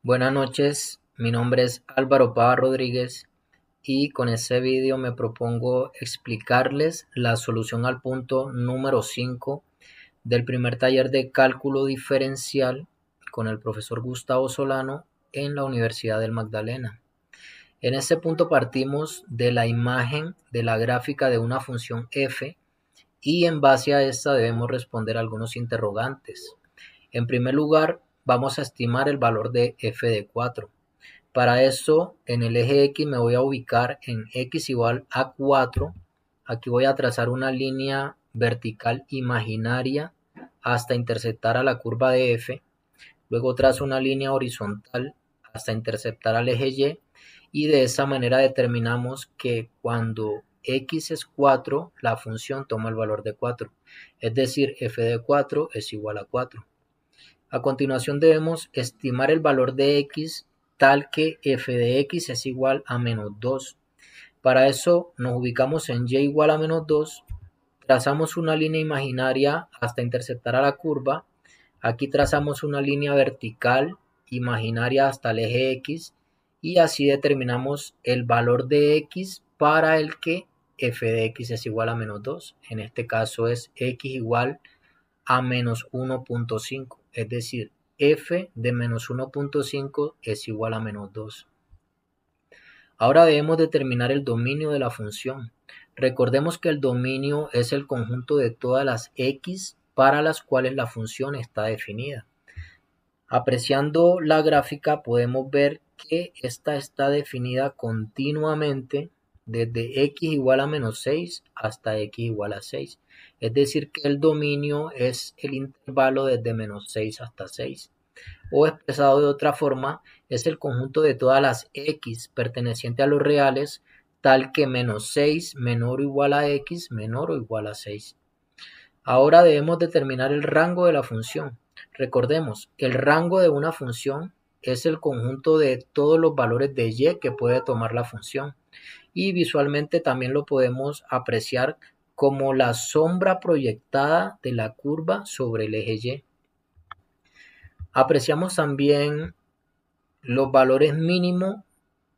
Buenas noches, mi nombre es Álvaro Pava Rodríguez y con este vídeo me propongo explicarles la solución al punto número 5 del primer taller de cálculo diferencial con el profesor Gustavo Solano en la Universidad del Magdalena. En este punto partimos de la imagen de la gráfica de una función f y en base a esta debemos responder algunos interrogantes. En primer lugar, vamos a estimar el valor de f de 4. Para esto, en el eje X me voy a ubicar en X igual a 4. Aquí voy a trazar una línea vertical imaginaria hasta interceptar a la curva de F. Luego trazo una línea horizontal hasta interceptar al eje Y. Y de esa manera determinamos que cuando X es 4, la función toma el valor de 4. Es decir, f de 4 es igual a 4. A continuación debemos estimar el valor de x tal que f de x es igual a menos 2. Para eso nos ubicamos en y igual a menos 2, trazamos una línea imaginaria hasta interceptar a la curva. Aquí trazamos una línea vertical imaginaria hasta el eje x y así determinamos el valor de x para el que f de x es igual a menos 2. En este caso es x igual a menos 1.5, es decir, f de menos 1.5 es igual a menos 2. Ahora debemos determinar el dominio de la función. Recordemos que el dominio es el conjunto de todas las x para las cuales la función está definida. Apreciando la gráfica podemos ver que esta está definida continuamente desde x igual a menos 6 hasta x igual a 6. Es decir, que el dominio es el intervalo desde menos 6 hasta 6. O expresado de otra forma, es el conjunto de todas las x pertenecientes a los reales, tal que menos 6 menor o igual a x menor o igual a 6. Ahora debemos determinar el rango de la función. Recordemos, el rango de una función es el conjunto de todos los valores de y que puede tomar la función. Y visualmente también lo podemos apreciar como la sombra proyectada de la curva sobre el eje Y. Apreciamos también los valores mínimos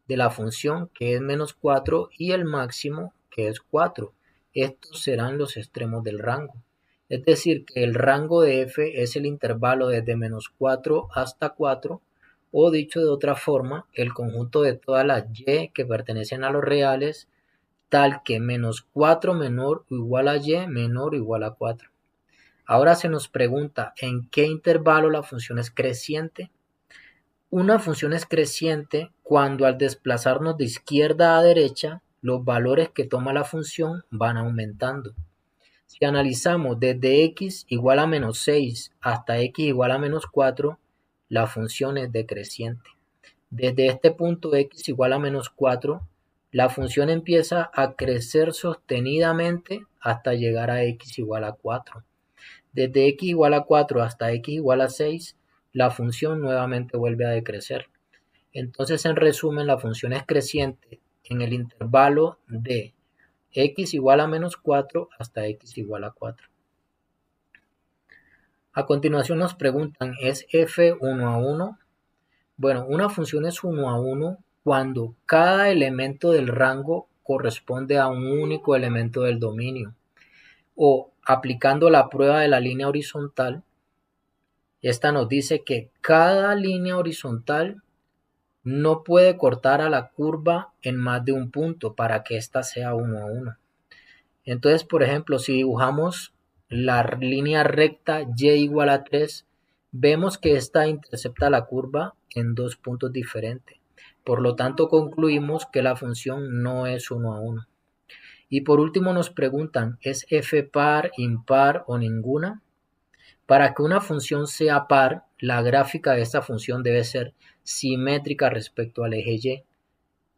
de la función, que es menos 4, y el máximo, que es 4. Estos serán los extremos del rango. Es decir, que el rango de f es el intervalo desde menos 4 hasta 4, o dicho de otra forma, el conjunto de todas las y que pertenecen a los reales, tal que menos 4 menor o igual a y menor o igual a 4. Ahora se nos pregunta en qué intervalo la función es creciente. Una función es creciente cuando al desplazarnos de izquierda a derecha, los valores que toma la función van aumentando. Si analizamos desde x igual a menos 6 hasta x igual a menos 4, la función es decreciente. Desde este punto x igual a menos 4, la función empieza a crecer sostenidamente hasta llegar a x igual a 4. Desde x igual a 4 hasta x igual a 6, la función nuevamente vuelve a decrecer. Entonces, en resumen, la función es creciente en el intervalo de x igual a menos 4 hasta x igual a 4. A continuación nos preguntan, ¿es f 1 a 1? Bueno, una función es 1 a 1 cuando cada elemento del rango corresponde a un único elemento del dominio. O aplicando la prueba de la línea horizontal, esta nos dice que cada línea horizontal no puede cortar a la curva en más de un punto para que ésta sea 1 a 1. Entonces, por ejemplo, si dibujamos la línea recta y igual a 3, vemos que esta intercepta la curva en dos puntos diferentes. Por lo tanto, concluimos que la función no es 1 a 1. Y por último nos preguntan, ¿es f par, impar o ninguna? Para que una función sea par, la gráfica de esta función debe ser simétrica respecto al eje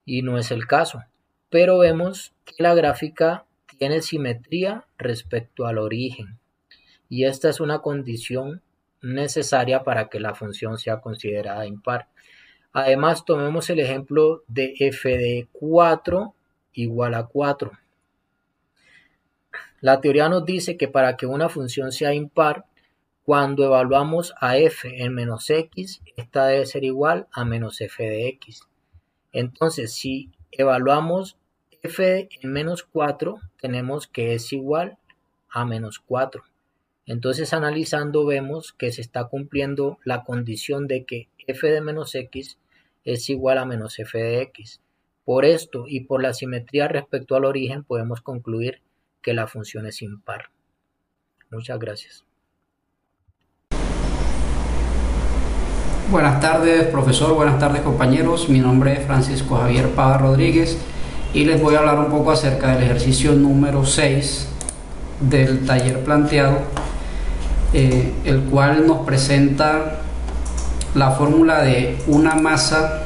Y no es el caso. Pero vemos que la gráfica tiene simetría respecto al origen. Y esta es una condición necesaria para que la función sea considerada impar. Además, tomemos el ejemplo de f de 4 igual a 4. La teoría nos dice que para que una función sea impar, Cuando evaluamos a f en menos x, esta debe ser igual a menos f de x. Entonces, si evaluamos f en menos 4, tenemos que es igual a menos 4. Entonces, analizando, vemos que se está cumpliendo la condición de que f de menos x es igual a menos f de x. Por esto y por la simetría respecto al origen, podemos concluir que la función es impar. Muchas gracias. Buenas tardes, profesor. Buenas tardes, compañeros. Mi nombre es Francisco Javier Pava Rodríguez y les voy a hablar un poco acerca del ejercicio número 6 del taller planteado, el cual nos presenta la fórmula de una masa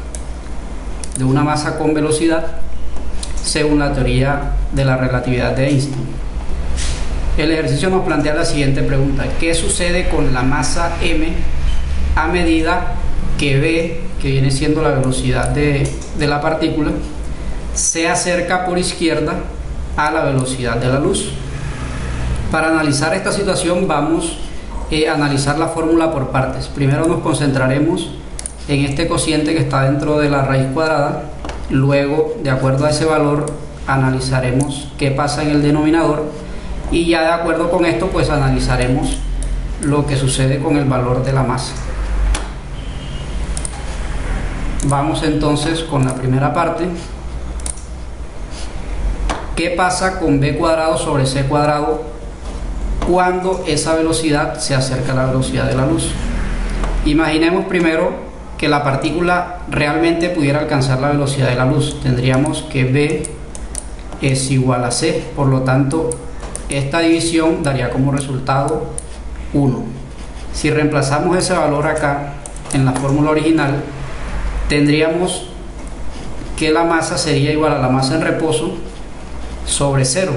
con velocidad según la teoría de la relatividad de Einstein. El ejercicio nos plantea la siguiente pregunta: ¿qué sucede con la masa m a medida que v, que viene siendo la velocidad de la partícula, se acerca por izquierda a la velocidad de la luz? Para analizar esta situación vamos a analizar la fórmula por partes. Primero nos concentraremos en este cociente que está dentro de la raíz cuadrada. Luego, de acuerdo a ese valor, analizaremos qué pasa en el denominador, y ya de acuerdo con esto pues analizaremos lo que sucede con el valor de la masa. Vamos entonces con la primera parte. ¿Qué pasa con b cuadrado sobre c cuadrado cuando esa velocidad se acerca a la velocidad de la luz? Imaginemos primero que la partícula realmente pudiera alcanzar la velocidad de la luz. Tendríamos que b es igual a c, por lo tanto esta división daría como resultado 1. Si reemplazamos ese valor acá en la fórmula original, tendríamos que la masa sería igual a la masa en reposo sobre 0,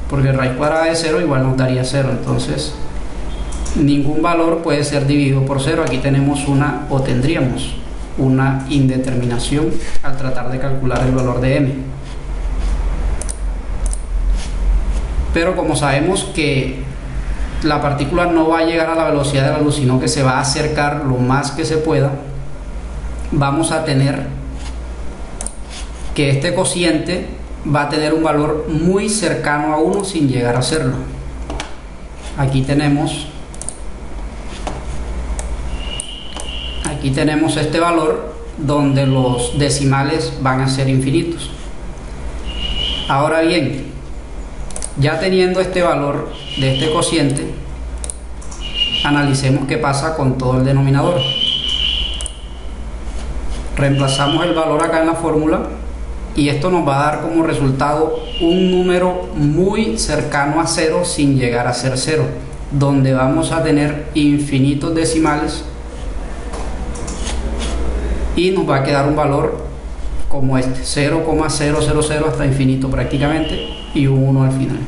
porque raíz cuadrada de 0 igual nos daría 0. Entonces ningún valor puede ser dividido por 0. Aquí tenemos tendríamos una indeterminación al tratar de calcular el valor de m. Pero como sabemos que la partícula no va a llegar a la velocidad de la luz, sino que se va a acercar lo más que se pueda, vamos a tener que este cociente va a tener un valor muy cercano a 1 sin llegar a serlo. Aquí tenemos este valor donde los decimales van a ser infinitos. Ahora bien, ya teniendo este valor de este cociente, analicemos qué pasa con todo el denominador. Reemplazamos el valor acá en la fórmula y esto nos va a dar como resultado un número muy cercano a 0 sin llegar a ser 0, donde vamos a tener infinitos decimales y nos va a quedar un valor como este, 0,000 hasta infinito prácticamente, y un 1 al final.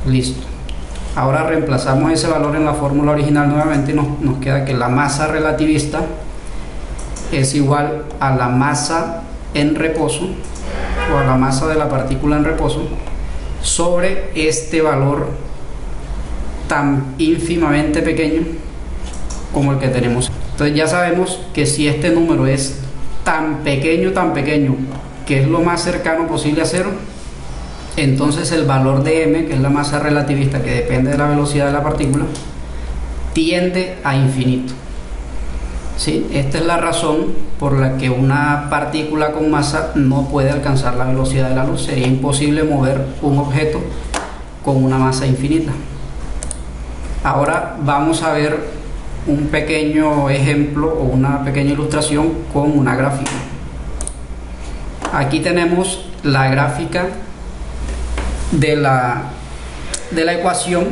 Listo. Ahora reemplazamos ese valor en la fórmula original nuevamente y nos queda que la masa relativista es igual a la masa en reposo, o a la masa de la partícula en reposo, sobre este valor tan ínfimamente pequeño como el que tenemos. Entonces ya sabemos que si este número es tan pequeño, que es lo más cercano posible a 0, entonces el valor de m, que es la masa relativista que depende de la velocidad de la partícula, tiende a infinito. ¿Sí? Esta es la razón por la que una partícula con masa no puede alcanzar la velocidad de la luz. Sería imposible mover un objeto con una masa infinita. Ahora vamos a ver un pequeño ejemplo o una pequeña ilustración con una gráfica. Aquí tenemos la gráfica de la ecuación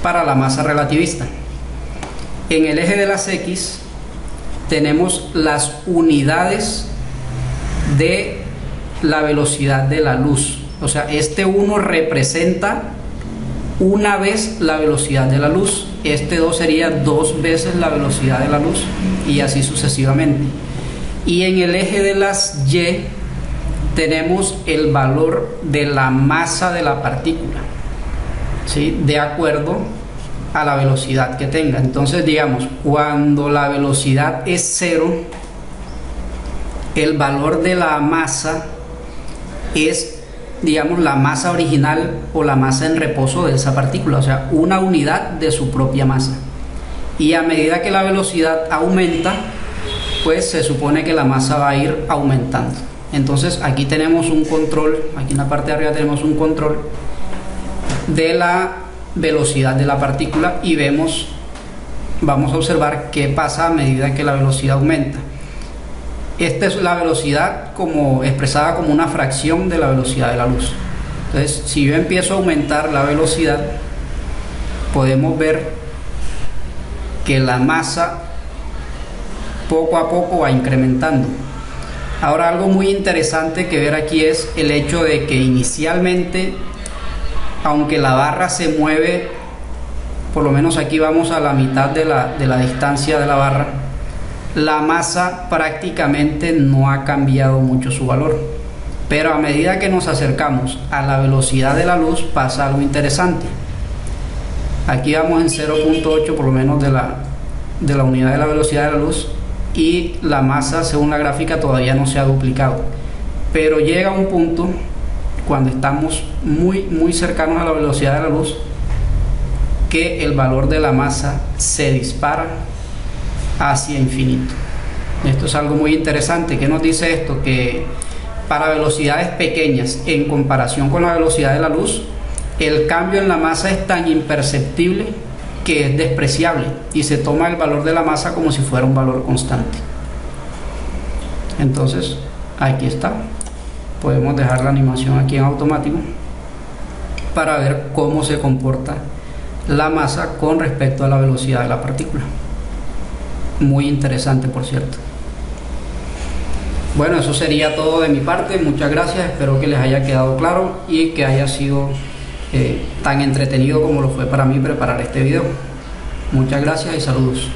para la masa relativista. En el eje de las X tenemos las unidades de la velocidad de la luz. O sea, este 1 representa una vez la velocidad de la luz, este 2 sería 2 veces la velocidad de la luz, y así sucesivamente. Y en el eje de las Y tenemos el valor de la masa de la partícula, ¿sí? De acuerdo a la velocidad que tenga. Entonces, digamos, cuando la velocidad es 0, el valor de la masa es, digamos, la masa original o la masa en reposo de esa partícula, o sea, una unidad de su propia masa. Y a medida que la velocidad aumenta, pues se supone que la masa va a ir aumentando. Entonces aquí tenemos un control, aquí en la parte de arriba tenemos un control de la velocidad de la partícula y vamos a observar qué pasa a medida que la velocidad aumenta. Esta es la velocidad como expresada como una fracción de la velocidad de la luz. Entonces, si yo empiezo a aumentar la velocidad, podemos ver que la masa poco a poco va incrementando. Ahora, algo muy interesante que ver aquí es el hecho de que inicialmente, aunque la barra se mueve, por lo menos aquí vamos a la mitad de la distancia de la barra, la masa prácticamente no ha cambiado mucho su valor. Pero a medida que nos acercamos a la velocidad de la luz pasa algo interesante. Aquí vamos en 0.8 por lo menos de la unidad de la velocidad de la luz, y la masa según la gráfica todavía no se ha duplicado, pero llega un punto cuando estamos muy cercanos a la velocidad de la luz que el valor de la masa se dispara hacia infinito. Esto es algo muy interesante. ¿Qué nos dice esto? Que para velocidades pequeñas en comparación con la velocidad de la luz, el cambio en la masa es tan imperceptible que es despreciable y se toma el valor de la masa como si fuera un valor constante. Entonces aquí está, podemos dejar la animación aquí en automático para ver cómo se comporta la masa con respecto a la velocidad de la partícula. Muy interesante, por cierto. Bueno, eso sería todo de mi parte. Muchas gracias, espero que les haya quedado claro y que haya sido tan entretenido como lo fue para mí preparar este video. Muchas gracias y saludos.